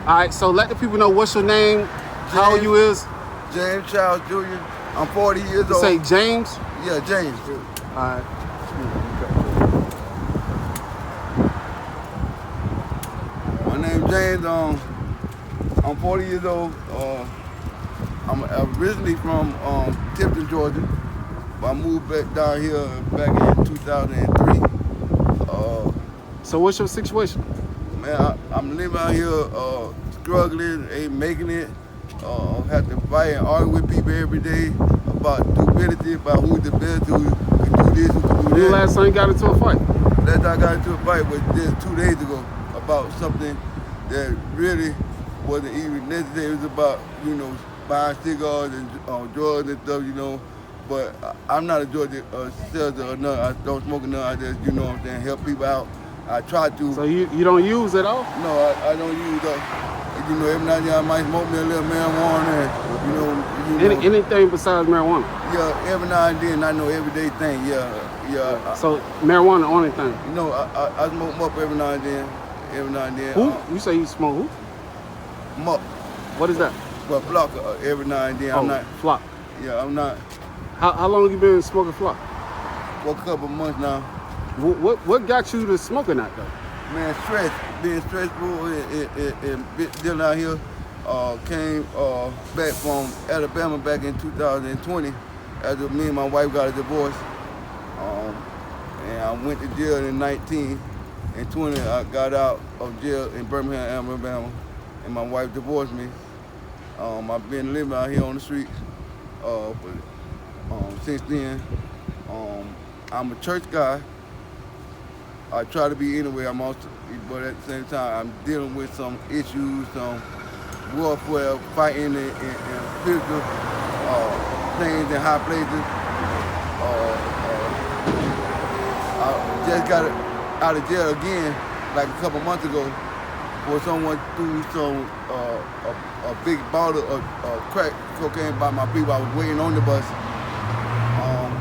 All right, so let the people know what's your name, how old you is. James Charles Jr. I'm 40 years You old. say James? Yeah, James. All right. My name's James. I'm 40 years old. I'm originally from Tipton, Georgia. But I moved back down here back in 2003. So what's your situation? Man, I'm living out here struggling, ain't making it. Have to fight and argue with people every day about stupidity, about who's the best, who can do this, who can do When the that. last time you got into a fight? Last time I got into a fight was just 2 days ago about something that really wasn't even necessary. It was about, buying cigars and drugs and stuff, But I'm not a drug seller or nothing. I don't smoke none. I just, help people out. I try to. So you don't use at all? No, I don't use every now and then I might smoke me a little marijuana and, Anything besides marijuana? Yeah, every now and then, I know everyday thing, yeah. So marijuana the only thing? I smoke mup every now and then, Who? You say you smoke who? Mup. What is that? Well, flock every now and then. I'm not. Flock. Yeah, I'm not. How long you been smoking flock? For a couple months now. What got you to smoking that though? Man, stress, being stressful and dealing out here. Came back from Alabama back in 2020 after me and my wife got a divorce. And I went to jail in 19. In 20, I got out of jail in Birmingham, Alabama, and my wife divorced me. I've been living out here on the streets since then. I'm a church guy. I try to be anyway. But at the same time, I'm dealing with some issues, some warfare, fighting in physical things in high places. I just got out of jail again, like a couple months ago, where someone threw a big bottle of crack cocaine by my people. I was waiting on the bus.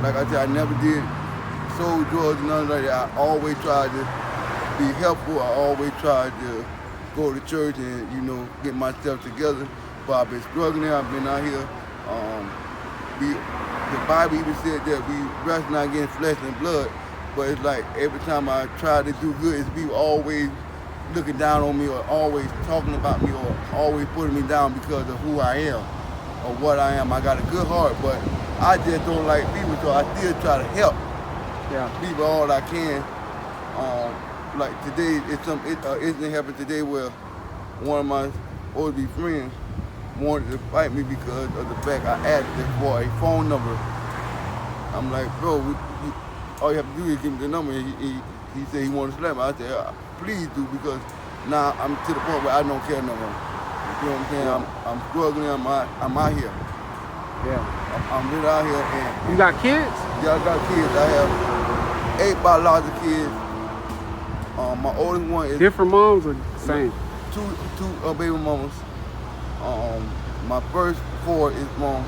Like I said, I never did sold drugs, none like that. I always tried to be helpful. I always tried to go to church and, get myself together. But I've been struggling. I've been out here. The Bible even said that we wrestle not against flesh and blood. But it's like every time I try to do good, it's people always looking down on me or always talking about me or always putting me down because of who I am or what I am. I got a good heart, but I just don't like people, so I still try to help. Yeah. People all I can. Like today, incident happened today where one of my old friends wanted to fight me because of the fact I asked him for a phone number. I'm like, bro, all you have to do is give me the number. He said he wanted to slap me. I said, please do, because now I'm to the point where I don't care no more. You know what I'm saying? Yeah. I'm struggling. I'm out here. Yeah. I'm really out here. And you got kids? Yeah, I got kids. I have 8 biological kids. My oldest one is different moms or same? Two baby mamas. My first 4 is mom.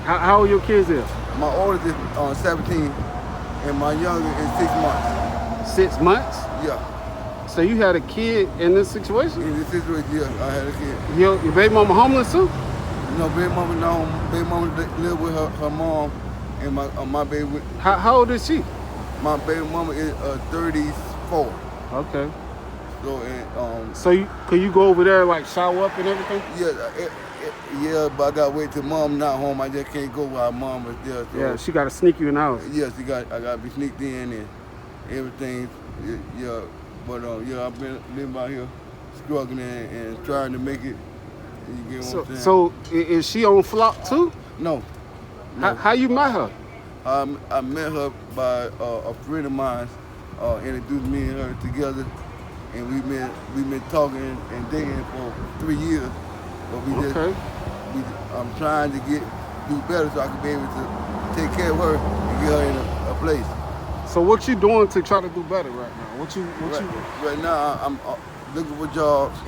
How old your kids is? My oldest is 17, and my youngest is 6 months. 6 months? Yeah. So you had a kid in this situation? In this situation, yeah, I had a kid. Your baby mama homeless too? No, baby mama not home. Baby mama live with her mom, and my baby. How old is she? My baby mama is 34. Okay. So and could you go over there like shower up and everything? Yeah, but I gotta wait till mom not home. I just can't go while mom is there. So, yeah, she gotta sneak you in the house. Yes, I gotta be sneaked in and everything. Yeah, but I've been living out here struggling and trying to make it. You get what I'm saying? So is she on Flock too? No. How you met her? I met her by a friend of mine. Introduced me and her together, and we've been talking and dating for 3 years. But I'm trying to do better so I can be able to take care of her and get her in a place. So what you doing to try to do better right now? Right now I'm looking for jobs.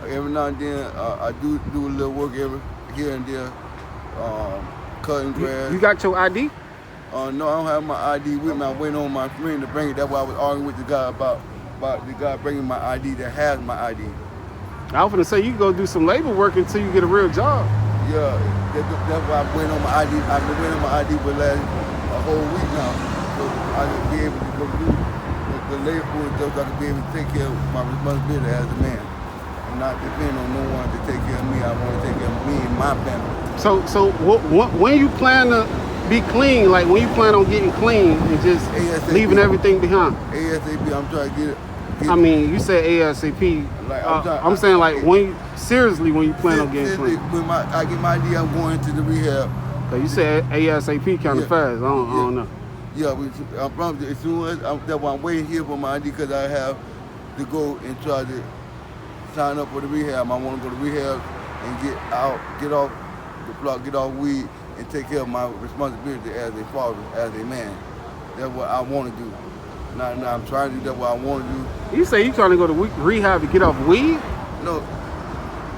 Every now and then I do a little work here and there, cutting grass. You got your ID? No, I don't have my ID with me. I'm waiting on my friend to bring it. That's why I was arguing with the guy about the guy bringing my ID that has my ID. I was gonna say you can go do some labor work until you get a real job. Yeah, that's why I'm waiting on my ID. I've been waiting on my ID for a whole week now, so I can be able to go do the labor and stuff. So I can be able to take care of my responsibility as a man. I'm not depending on no one to take care of me. I want to take care of me and my family. So when you plan to be clean, like when you plan on getting clean and just ASAP. leaving everything behind? ASAP, I'm trying to get it. I mean, you said ASAP. Like, I'm saying like when you plan on getting clean. When I get my ID, I'm going to the rehab. So you said ASAP kind of Yeah. fast. I don't know. Yeah, I promise you, as soon as that's why I'm waiting here for my ID because I have to go and try to sign up for the rehab. I want to go to rehab and get off the block, get off weed, and take care of my responsibility as a father, as a man. That's what I want to do. Now I'm trying to do that what I want to do. You say you trying to go to rehab to get off weed? No,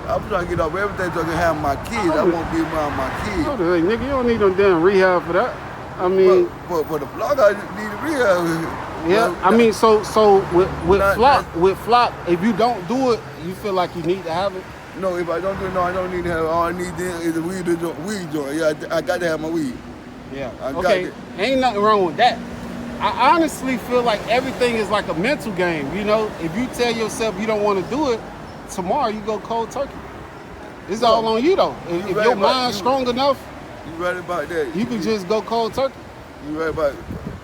I'm trying to get off everything so I can have my kids. I want to be around my kids. Oh, nigga, you don't need no damn rehab for that. I mean, but for the block, I just need a rehab. yeah. I mean, so with Not- Flock, if you don't do it, you feel like you need to have it. No, if I don't do it, no, I don't need to have. All I need then is a weed joint. Yeah, I got to have my weed. Yeah. I got Okay. it. Ain't nothing wrong with that. I honestly feel like everything is like a mental game. You know, if you tell yourself you don't want to do it, tomorrow you go cold turkey. It's all on you though. If right your about mind's you. strong enough, You right about that. you can just go cold turkey. You right about it.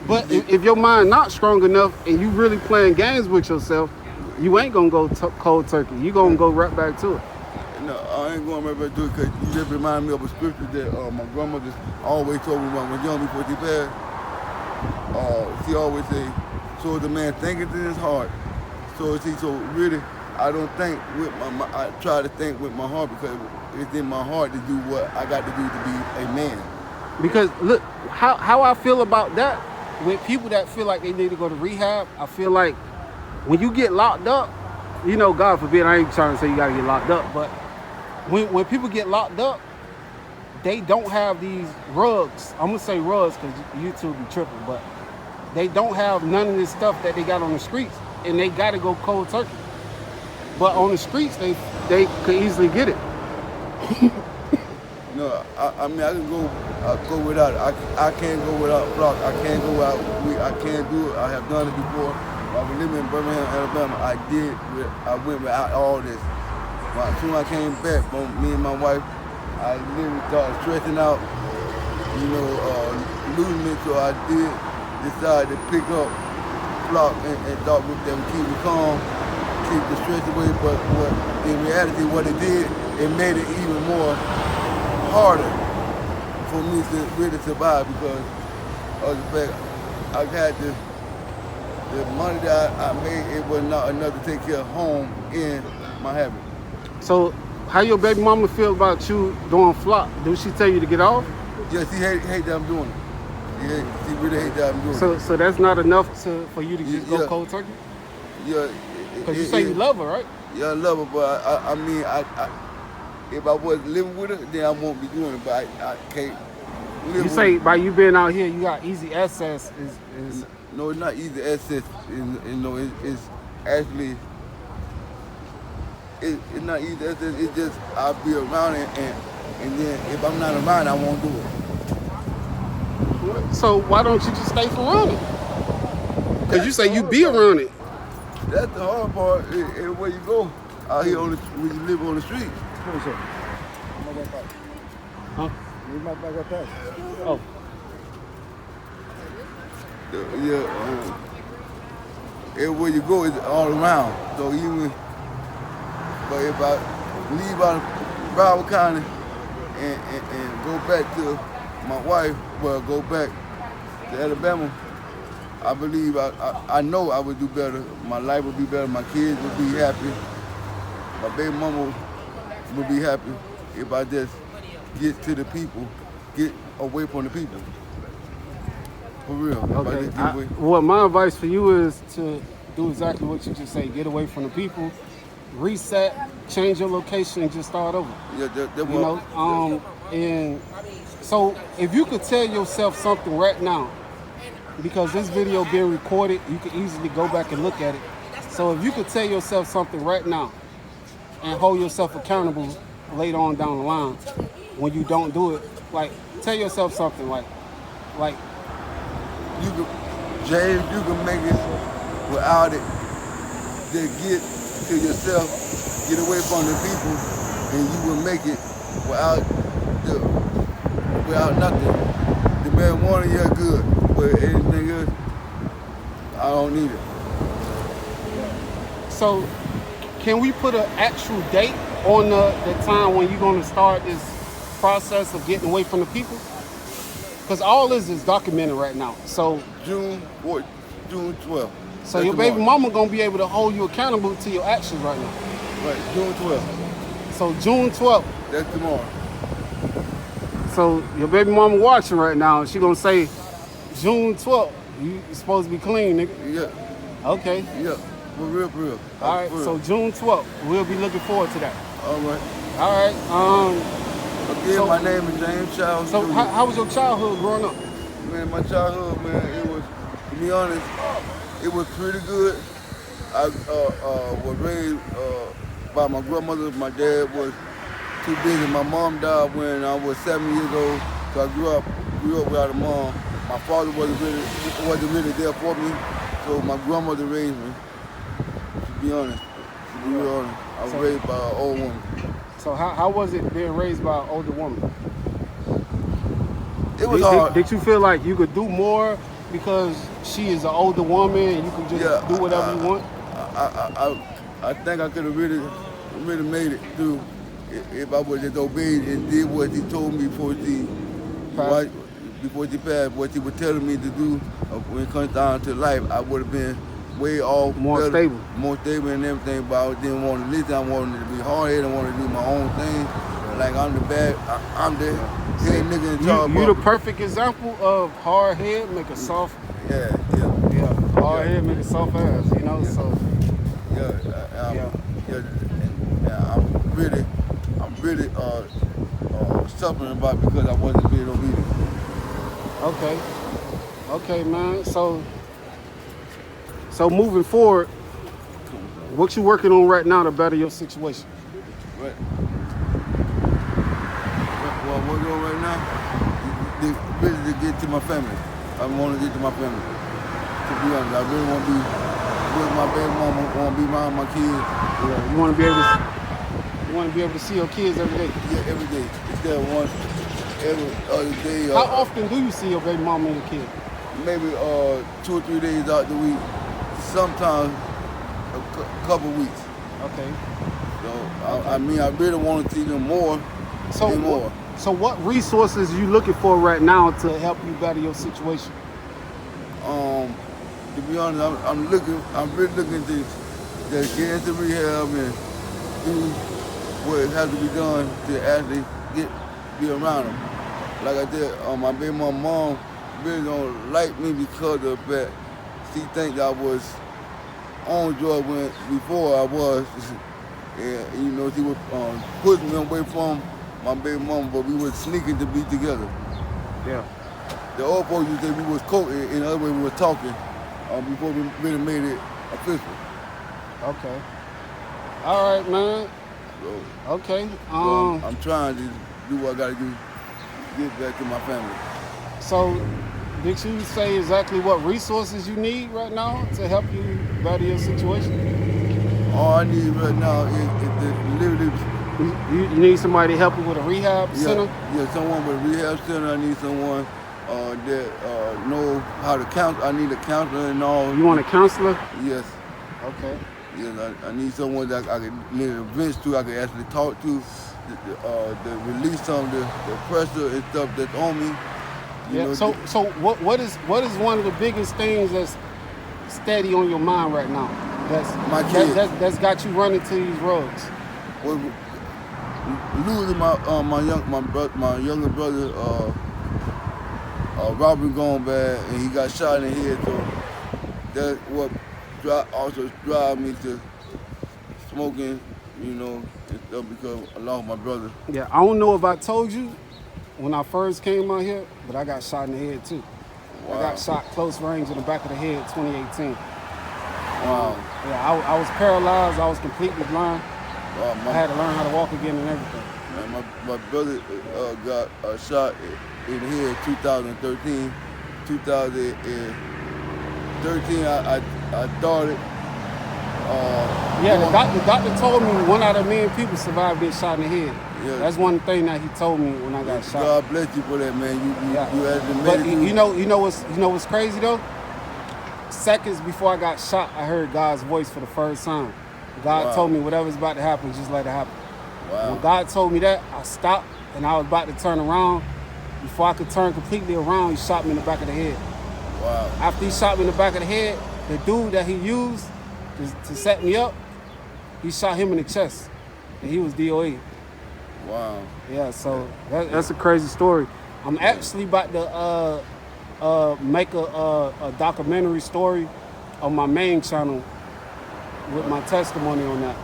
But if your mind not strong enough and you really playing games with yourself, you ain't gonna go cold turkey. You gonna go right back to it. No, I ain't going right back to it because you just remind me of a scripture that my grandmother always told me when I was young before she passed. She always say, so the man thinketh in his heart. So really, I don't think with I try to think with my heart because it's in my heart to do what I got to do to be a man. Because look, how I feel about that with people that feel like they need to go to rehab, I feel like when you get locked up, you know, God forbid, I ain't trying to say you gotta get locked up, but when people get locked up, they don't have these rugs. I'm gonna say rugs because YouTube be tripping, but they don't have none of this stuff that they got on the streets, and they gotta go cold turkey. But on the streets, they could easily get it. No, I mean I can go without it. I can't go without block. I can't go without weed. I can't do it. I have done it before. I was living in Birmingham, Alabama. I went without all this. As soon as I came back, me and my wife, I literally started stressing out, losing it. So I decide to pick up block and thought that would keep me calm, keep the stress away. But in reality, what it did, it made it even more harder for me to really survive because of the fact I had the money that I made, it was not enough to take care of home and my habit. So how your baby mama feel about you doing Flock? Do she tell you to get off? Yeah, she hate that I'm doing it. Yeah, she really hate that I'm doing it. So that's not enough for you to just go Yeah. cold turkey? Yeah. Because you say you love her, right? Yeah, I love her, but I mean, if I wasn't living with her, then I won't be doing it, but I can't live You with say her. by you being out here, you got easy access. Is No, it's not easy access. It's actually, it's not easy access. It's just I'll be around it, and then if I'm not around, I won't do it. so why don't you just stay around it? Because you say you be around it. That's the hard part. Where you go out here when you live on the street. Huh? Oh. Yeah. Everywhere you go is all around. So but if I leave out of Broward County and go back to my wife, go back to Alabama, I believe I know I would do better. My life would be better. My kids would be happy. My baby mama would be happy if I just get to the people, get away from the people. For real. If I Okay. just get away. Well, my advice for you is to do exactly what you just say. Get away from the people, reset, change your location, and just start over. Yeah, that You know, and so if you could tell yourself something right now, because this video being recorded, you can easily go back and look at it. So if you could tell yourself something right now, and hold yourself accountable later on down the line when you don't do it. Like, tell yourself something like, You can, James, you can make it without it. Just get to yourself, get away from the people, and you will make it without the, without nothing. The marijuana, yeah, good, but anything else, I don't need it. so can we put an actual date on the time when you're going to start this process of getting away from the people? Because all this is documented right now. So June 4th, June 12th. so That's your baby tomorrow. mama going to be able to hold you accountable to your actions right now. Right, June 12th. So June 12th. That's tomorrow. So your baby mama watching right now. She going to say, June 12th, you supposed to be clean, nigga. Yeah, Okay. yeah, for real, for real. All right. For real. So June 12th, we'll be looking forward to that. All right. All right. Again, So- my name is James Charles. So Jr. how was your childhood growing up? Man, my childhood, man, it was, to be honest, it was pretty good. I was raised by my grandmother. My dad was too busy. My mom died when I was 7 years old, so I grew up without a mom. My father wasn't really there for me, so my grandmother raised me. To be honest, I was So- raised by an old woman. So how was it being raised by an older woman? It was hard. Did you feel like you could do more because she is an older woman and you could just Yeah, do whatever you want? I think I could have really made it through if I would have obeyed and did what he told me before he Passed. what he was telling me to do when it comes down to life. I would have been way off, More stable. more stable and everything. But I didn't want to listen. I wanted to be hard headed. I wanted to do my own thing. Like I'm the head nigga in charge. You the perfect example of hard head make a soft, Yeah. hard head make a soft ass. You know, so Yeah, I'm really suffering about it because I wasn't being obedient. okay, man. So moving forward, what you working on right now to better your situation? Right. Well, what we're doing right now is really to get to my family. I want to get to my family. To be honest, I really want to be with my baby mama. I want to be around my kids. Yeah, you want to be able to see your kids every day. Yeah, every day. Instead of once every other day. How often do you see your baby mama and your kid? Maybe 2 or 3 days out the week. Sometimes a couple weeks. Okay. So I mean, I really want to see them more. and more. So what resources are you looking for right now to help you better your situation? To be honest, I'm really looking to get into rehab and do what has to be done to actually be around them. Like I said, my baby mom really don't like me because of that. She think I was on drugs before I was. And, you know, she was pushing me away from my baby mama, but we were sneaking to be together. Yeah. The old folks used to say we was courting, in other words, we were talking before we really made it official. Okay. All right, man. So, Okay. I'm trying to do what I gotta do to get back to my family. So did you say exactly what resources you need right now to help you better your situation? All I need right now is to literally, You need somebody to help you with a rehab center? yeah, someone with a rehab center. I need someone that know how to counsel. I need a counselor and all. You want a counselor? Yes. Okay. Yes, I need someone that I can vent to, I can actually talk to, to release some of the pressure and stuff that's on me. You Yeah. know, So what is one of the biggest things that's steady on your mind right now? My kids. That's got you running to these roads. well, losing my younger brother, Robert gone bad, and he got shot in the head. So that's what also drive me to smoking, you know, and stuff because I lost my brother. Yeah. I don't know if I told you when I first came out here, but I got shot in the head too. I Wow. got shot close range in the back of the head 2018. Wow. Yeah, I was paralyzed. I was completely blind. I had to learn how to walk again and everything. Man, my brother got shot in the head 2013. 2013, I started. Yeah, the doctor told me 1 out of 1,000,000 people survived being shot in the head. Yeah. That's one thing that he told me when I got shot. God bless you for that, man. You had to But make it. you know what's crazy though? Seconds before I got shot, I heard God's voice for the first time. God told me whatever's about to happen, just let it happen. Wow. When God told me that, I stopped and I was about to turn around. Before I could turn completely around, he shot me in the back of the head. Wow. After he shot me in the back of the head, the dude that he used to set me up, he shot him in the chest. And he was DOA. Wow. Yeah, so that's a crazy story. I'm actually about to make a documentary story on my main channel with my testimony on that.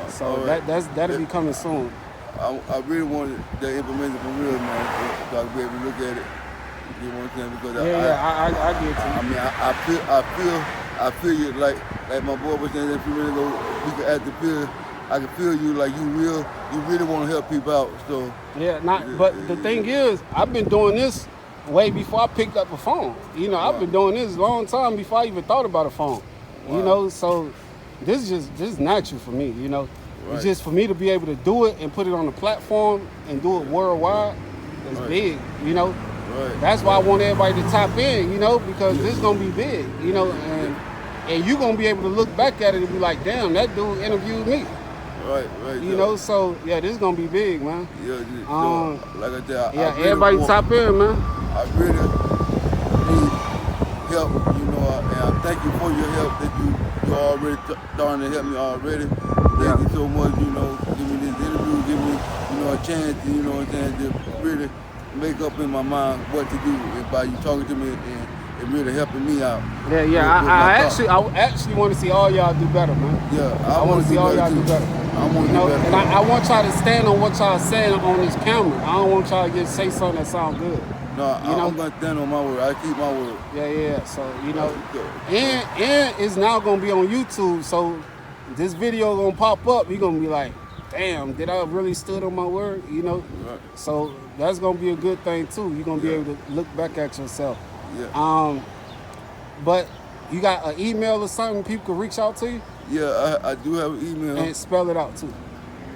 So right. that'll be coming soon. I really wanted that information for real, man, so I could be able to look at it. You know what I'm saying? Because I get you. I mean, I feel you like my boy was saying. If you really go, we could at the field. I can feel you like you really want to help people out. So but the thing is, I've been doing this way before I picked up a phone. You know, I've been doing this a long time before I even thought about a phone. Wow. You know, so this is just natural for me. You know, it's just for me to be able to do it and put it on the platform and do it worldwide. It's big. You know, that's why I want everybody to tap in. You know, because this is gonna be big. You know, and you're gonna be able to look back at it and be like, damn, that dude interviewed me. Right. You know, so yeah, this is gonna be big, man. Yeah, so, like I said, I really everybody tap in, man. I really need help, you know, and I thank you for your help that you already starting to help me already. Thank you so much, you know, give me this interview, give me, you know, a chance, you know what I'm saying, to really make up in my mind what to do by you talking to me and really helping me out. I actually want to see all y'all do better, man. Yeah, I want to see all y'all do better. I want to do better. And I want y'all to stand on what y'all saying on this camera. I don't want y'all to just say something that sound good. No, I'm gonna stand on my word. I keep my word. Yeah. So you know, and it's now gonna be on YouTube. So this video gonna pop up. You're gonna be like, damn, did I really stood on my word? You know. Right. So that's gonna be a good thing too. You're gonna be able to look back at yourself. Yeah. But you got an email or something people can reach out to you? Yeah, I do have an email. And spell it out too.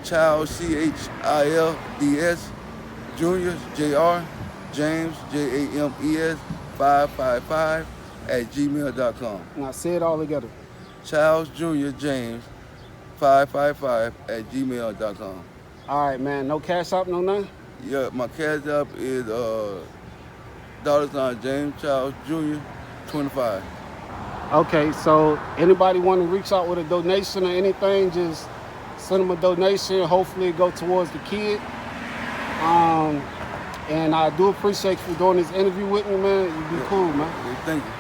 Childs, CHILDS, Junior, JR, James, JAMES, 555 @gmail.com. Now say it all together. Childs Junior James, 555 @gmail.com. All right, man. No Cash App, no nothing? Yeah, my Cash App is $ James Childs Jr. 25. Okay, so anybody want to reach out with a donation or anything, just send them a donation. Hopefully it go towards the kid. And I do appreciate you doing this interview with me, man. You be cool, man. Thank you.